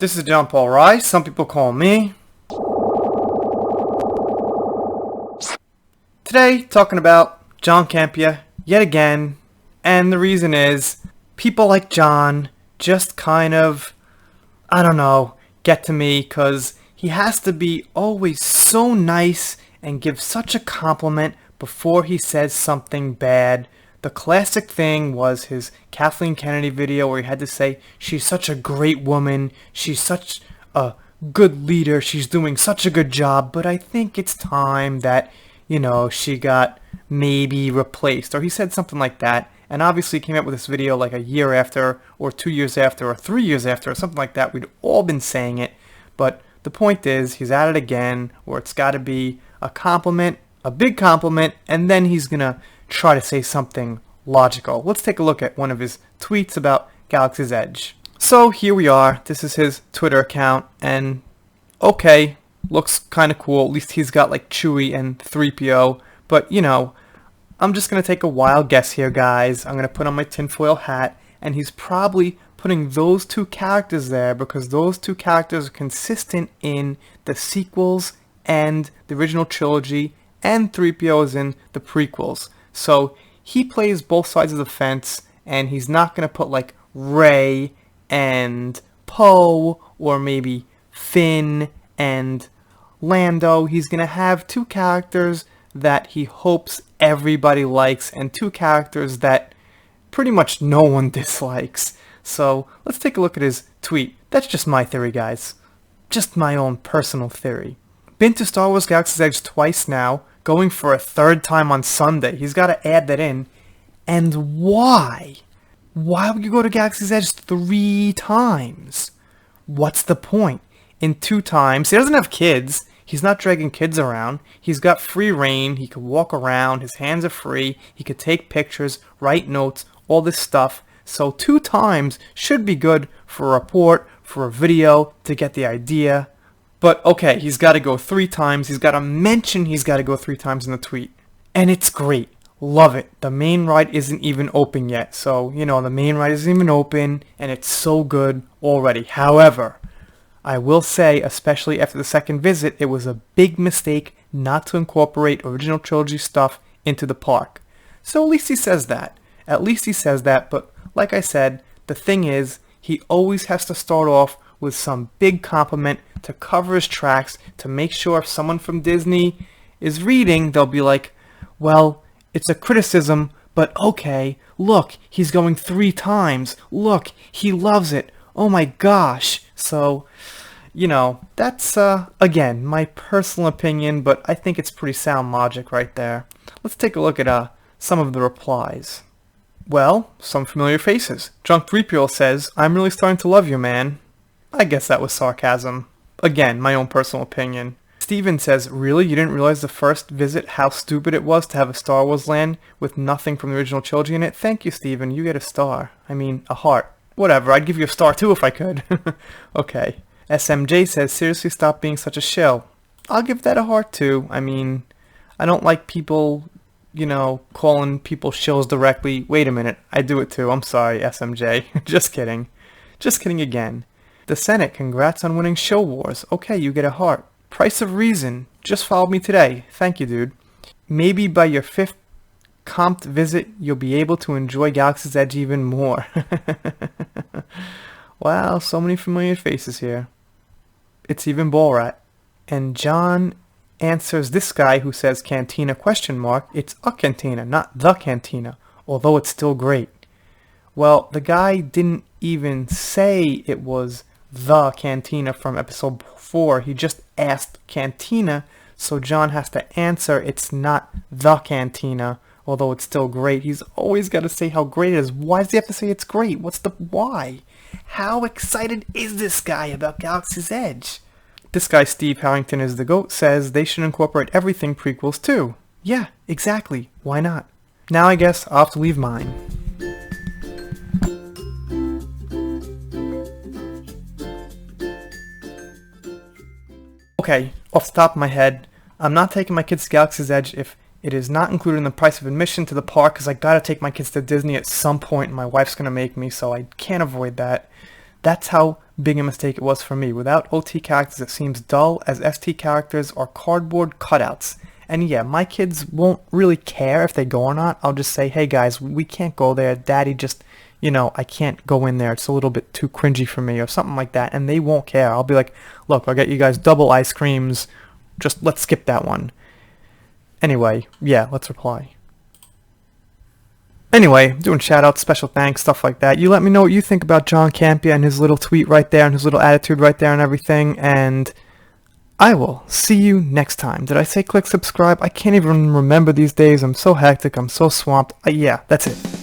This is John Paul Rice. Some people call me. Today, talking about John Campea yet again. And the reason is, people like John just kind of, I don't know, get to me because he has to be always so nice and give such a compliment before he says something bad. The classic thing was his Kathleen Kennedy video where he had to say, she's such a great woman, she's such a good leader, she's doing such a good job, but I think it's time that, she got maybe replaced. Or he said something like that, and obviously came out with this video like a year after, or 2 years after, or 3 years after, or something like that. We'd all been saying it, but the point is, he's at it again, where it's got to be a compliment, a big compliment, and then he's gonna try to say something logical. Let's take a look at one of his tweets about Galaxy's Edge. So here we are. This is his Twitter account, and okay, looks kind of cool. At least he's got like Chewie and 3PO, but I'm just gonna take a wild guess here, guys. I'm gonna put on my tinfoil hat, and he's probably putting those two characters there because those two characters are consistent in the sequels and the original trilogy, and 3PO is in the prequels. So he plays both sides of the fence, and he's not going to put like Rey and Poe, or maybe Finn and Lando. He's going to have two characters that he hopes everybody likes, and two characters that pretty much no one dislikes. So let's take a look at his tweet. That's just my theory, guys. Just my own personal theory. Been to Star Wars Galaxy's Edge twice now, going for a third time on Sunday. He's got to add that in. And why? Why would you go to Galaxy's Edge 3 times? What's the point? In 2 times, he doesn't have kids. He's not dragging kids around. He's got free reign. He could walk around. His hands are free. He could take pictures, write notes, all this stuff. So 2 times should be good for a report, for a video, to get the idea. But okay, he's got to go 3 times. He's got to mention he's got to go 3 times in the tweet. And it's great. Love it. The main ride isn't even open yet. So, the main ride isn't even open, and it's so good already. However, I will say, especially after the second visit, it was a big mistake not to incorporate original trilogy stuff into the park. So at least he says that. But like I said, the thing is, he always has to start off with some big compliment to cover his tracks, to make sure if someone from Disney is reading, they'll be like, well, it's a criticism, but okay, look, he's going 3 times. Look, he loves it. Oh my gosh. So, that's, again, my personal opinion, but I think it's pretty sound logic right there. Let's take a look at some of the replies. Well, some familiar faces. Drunk 3PO says, I'm really starting to love you, man. I guess that was sarcasm. Again, my own personal opinion. Steven says, really? You didn't realize the first visit how stupid it was to have a Star Wars land with nothing from the original trilogy in it? Thank you, Steven. You get a star. I mean, a heart. Whatever, I'd give you a star too if I could. Okay. SMJ says, seriously, stop being such a shill. I'll give that a heart too. I mean, I don't like people, calling people shills directly. Wait a minute, I do it too. I'm sorry, SMJ. Just kidding. Just kidding again. The Senate, congrats on winning Show Wars. Okay, you get a heart. Price of Reason, just followed me today. Thank you, dude. Maybe by your 5th comped visit, you'll be able to enjoy Galaxy's Edge even more. Wow, so many familiar faces here. It's even Borat. And John answers this guy who says Cantina ? It's a cantina, not the cantina, although it's still great. Well, the guy didn't even say it was the cantina from episode 4. He just asked cantina, so John has to answer it's not the cantina, although it's still great. He's always got to say how great it is. Why does he have to say it's great? What's the why? How excited is this guy about Galaxy's Edge? This guy, Steve Harrington is the GOAT, says they should incorporate everything prequels too. Yeah, exactly. Why not? Now I guess I'll have to leave mine. Okay, off the top of my head, I'm not taking my kids to Galaxy's Edge if it is not included in the price of admission to the park, because I gotta take my kids to Disney at some point and my wife's gonna make me, so I can't avoid that. That's how big a mistake it was for me. Without OT characters, it seems dull, as ST characters are cardboard cutouts. And yeah, my kids won't really care if they go or not. I'll just say, hey guys, we can't go there. Daddy just, I can't go in there. It's a little bit too cringy for me or something like that. And they won't care. I'll be like, look, I'll get you guys double ice creams. Just let's skip that one. Anyway, yeah, let's reply. Anyway, doing shoutouts, special thanks, stuff like that. You let me know what you think about John Campea and his little tweet right there and his little attitude right there and everything. And I will see you next time. Did I say click subscribe? I can't even remember these days. I'm so hectic. I'm so swamped. Yeah, that's it.